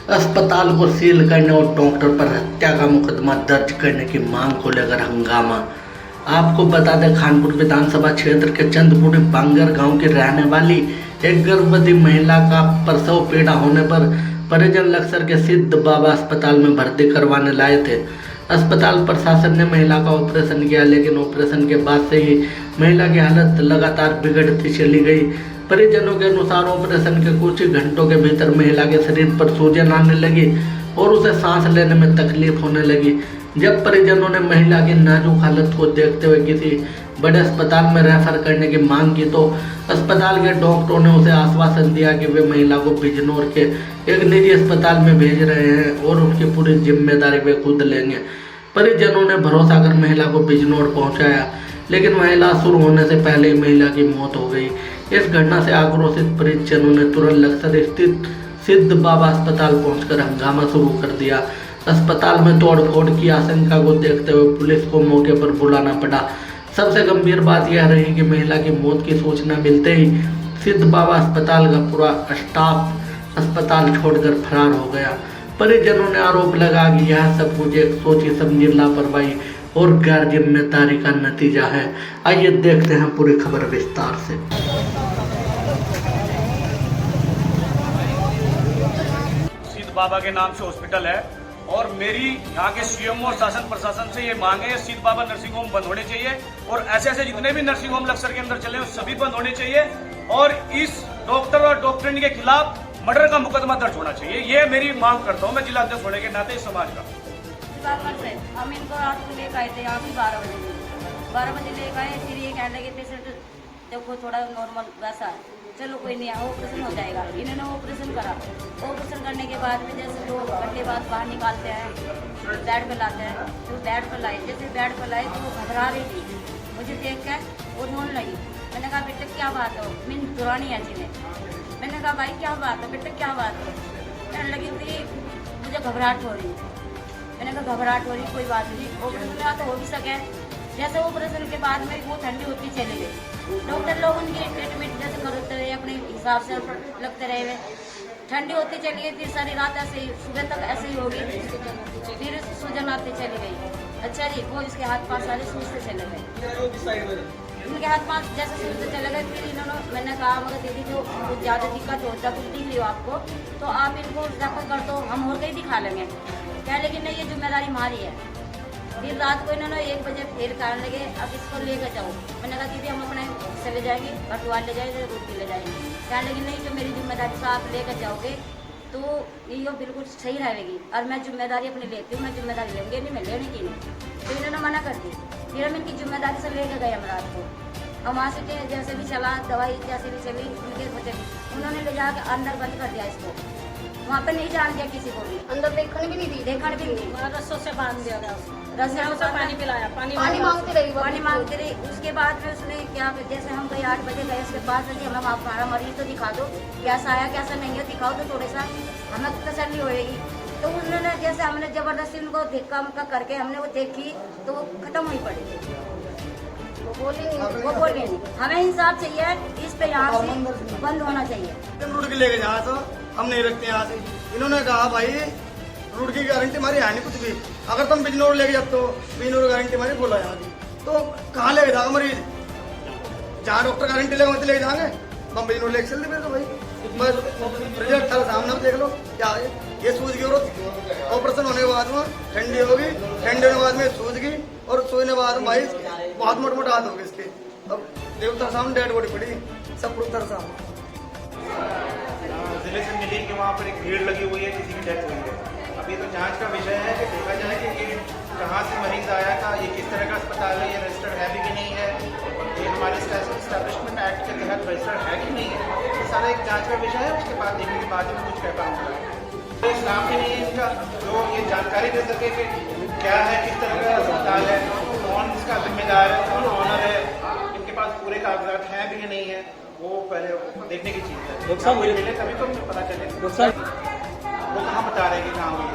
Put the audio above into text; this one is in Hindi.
अस्पताल को सील करने और डॉक्टर पर हत्या का मुकदमा दर्ज करने की मांग को लेकर हंगामा। आपको बता दें, कानपुर विधानसभा क्षेत्र के चंदपुरी बांगर गांव की रहने वाली एक गर्भवती महिला का प्रसव पीड़ा होने पर परिजन लक्सर के सिद्ध बाबा अस्पताल में भर्ती करवाने लाए थे। अस्पताल प्रशासन ने महिला का ऑपरेशन किया, लेकिन ऑपरेशन के बाद से ही महिला की हालत लगातार बिगड़ती चली गई। परिजनों के अनुसार ऑपरेशन के कुछ ही घंटों के भीतर महिला के शरीर पर सूजन आने लगी और उसे सांस लेने में तकलीफ होने लगी। जब परिजनों ने महिला की नाजुक हालत को देखते हुए किसी बड़े अस्पताल में रेफर करने की मांग की तो अस्पताल के डॉक्टरों ने उसे आश्वासन दिया कि वे महिला को बिजनौर के एक निजी अस्पताल में भेज रहे हैं और उसकी पूरी जिम्मेदारी वे खुद लेंगे। परिजनों ने भरोसा कर महिला को बिजनौर पहुंचाया, लेकिन महिला शुरू होने से पहले ही महिला की मौत हो गई। इस घटना से आक्रोशित परिजनों ने तुरंत लक्सर स्थित सिद्ध बाबा अस्पताल पहुंचकर हंगामा शुरू कर दिया। अस्पताल में तोड़फोड़ की आशंका को देखते हुए पुलिस को मौके पर बुलाना पड़ा। सबसे गंभीर बात यह रही कि महिला की मौत की सूचना मिलते ही सिद्ध बाबा अस्पताल का पूरा स्टाफ अस्पताल छोड़कर फरार हो गया। परिजनों ने आरोप लगा कि यह सब कुछ एक सोची समझी लापरवाही और गैर जिम्मेदारी का नतीजा है। आइए देखते हैं पूरी खबर विस्तार से। सिद्ध बाबा के नाम से हॉस्पिटल है और मेरी यहाँ के सीएमओ और शासन प्रशासन से ये मांग है, सिद्ध बाबा नर्सिंग होम बंद होने चाहिए और ऐसे ऐसे जितने भी नर्सिंग होम लक्सर के अंदर चले हैं सभी बंद होने चाहिए और इस डॉक्टर और डॉक्टरनी के खिलाफ मर्डर का मुकदमा दर्ज होना चाहिए। ये मेरी मांग करता हूँ मैं जिला अध्यक्ष होने के नाते इस समाज का। हम इनको रात को लेकर आए थे, यहाँ भी 12 बजे लेकर आए। फिर ये कहने लगे पेशेंट देखो थोड़ा नॉर्मल वैसा है, चलो कोई नहीं ऑपरेशन हो जाएगा। इन्होंने ऑपरेशन करा। ऑपरेशन करने के बाद में जैसे 2 घंटे बाद बाहर निकालते हैं, बेड पर लाते हैं। तो बेड पर लाए, जैसे बेड पर लाए तो वो घबरा रही थी। मुझे देख कर वो रोने लगी। मैंने कहा बेटा क्या बात हो, मीन दुरानी है जी ने। मैंने कहा भाई क्या बात है बेटा, क्या बात है? कहने लगी थी मुझे घबराहट हो रही है। मैंने कहा घबराहट हो रही, कोई बात नहीं, ऑपरेशन करा तो हो भी सके। जैसे ऑपरेशन के बाद में वो ठंडी होती चली गई। डॉक्टर लोग उनकी ट्रीटमेंट जैसे करते रहे, अपने हिसाब से लगते रहे हुए। ठंडी होती चली गई, फिर सारी रात ऐसे ही, सुबह तक ऐसे ही होगी, फिर सूजन आती चली गई। अच्छा जी, वो इसके हाथ पाँव सारे सूजते चले गए, उनके हाथ पाँव जैसे सूजते चले गए। फिर इन्होंने मैंने कहा मगर दीदी जो ज़्यादा दिक्कत हो जब दिख रही हो आपको तो आप इनको रेफर कर दो, हम और कहीं दिखा लेंगे। क्या लेकिन नहीं, ये जिम्मेदारी हमारी है। फिर रात को इन्होंने 1 बजे फिर कहने लगे अब इसको लेकर जाओ। मैंने कहा दीदी हम अपने से ले जाएंगे, भटवाल ले जाएंगे, रोटी ले जाएंगे। कहने लगे नहीं, जो मेरी जिम्मेदारी से आप लेकर जाओगे तो ये बिल्कुल सही रहेगी और मैं जिम्मेदारी अपनी लेती हूँ, मैं जिम्मेदारी लेंगे नहीं, मैं लेने की नहीं। तो इन्होंने मना कर दी। फिर हम इनकी जिम्मेदारी से लेकर गए हम रात को, और वहाँ से जैसे भी चला दवाई जैसे भी चली उनके बच्चे उन्होंने ले जाकर अंदर बंद कर दिया इसको। वहाँ पे नहीं जान दिया किसी को भी, अंदर देखने भी नहीं दी, देखने भी नहीं। रस्सों से बांध दिया गया, रस्सों से पानी पिलाया, पानी मांगती रही। उसके बाद में उसने क्या, जैसे हम गए 8 बजे गए, उसके बाद हमें हमारा मरीज तो दिखा दो, कैसा आया कैसा नहीं है दिखाओ तो थोड़ा सा हमें तसल्ली होएगी। तो उन्होंने जैसे हमने जबरदस्ती उनको धक्का मुक्का करके हमने वो देखी तो वो खत्म हुई पड़ी। वो बोले हमें इंसाफ चाहिए, इस पे यहाँ से बंद होना चाहिए। रूट के लेके जहाँ तो हम नहीं रखते यहाँ से। इन्होंने कहा भाई रूट की गारंटी हमारी है नहीं कुछ भी, अगर तुम बिजनौर लेके जाते हो बिजनौर गारंटी हमारी बोला यहाँ की, तो कहाँ लेके जाओ मरीज? जहाँ डॉक्टर गारंटी लेगा वहीं लेके जाएंगे, हम बिजनौर लेके चलते फिर तो भाई बस रिजल्ट कल सामने देख लो क्या है। ये सूझ गई और ऑपरेशन होने के बाद में ठंडी होगी, ठंडे होने के बाद में सूझ गई और सूझने के बाद भाई बहुत मोटे मोटे हाथ हो गए इसके। अब देवता सामने डेड बॉडी पड़ी सब पुरुष सामने। जिले से मिली कि वहाँ पर एक भीड़ लगी हुई है, किसी की डेथ हुई है। अभी तो जांच का विषय है कि देखा जाए कि ये कहाँ से मरीज आया था, ये किस तरह का अस्पताल है, ये रजिस्टर्ड है भी कि नहीं है, ये हमारे एस्टैब्लिशमेंट एक्ट के तहत रजिस्टर्ड है कि नहीं है, ये सारा एक जांच का विषय है। उसके बाद देखने के बाद ही कुछ कह पाऊँगा। तो स्टाफ ही नहीं है इनका जो ये जानकारी दे सके कि क्या है, किस तरह का अस्पताल है, कौन इसका जिम्मेदार है, कौन ऑनर है, इनके पास पूरे कागजात हैं भी कि नहीं है, वो पहले देखने की चीज़ है। मिले तभी तो मुझे पता चले वो कहाँ बता रहे हैं कि कहाँ हुई।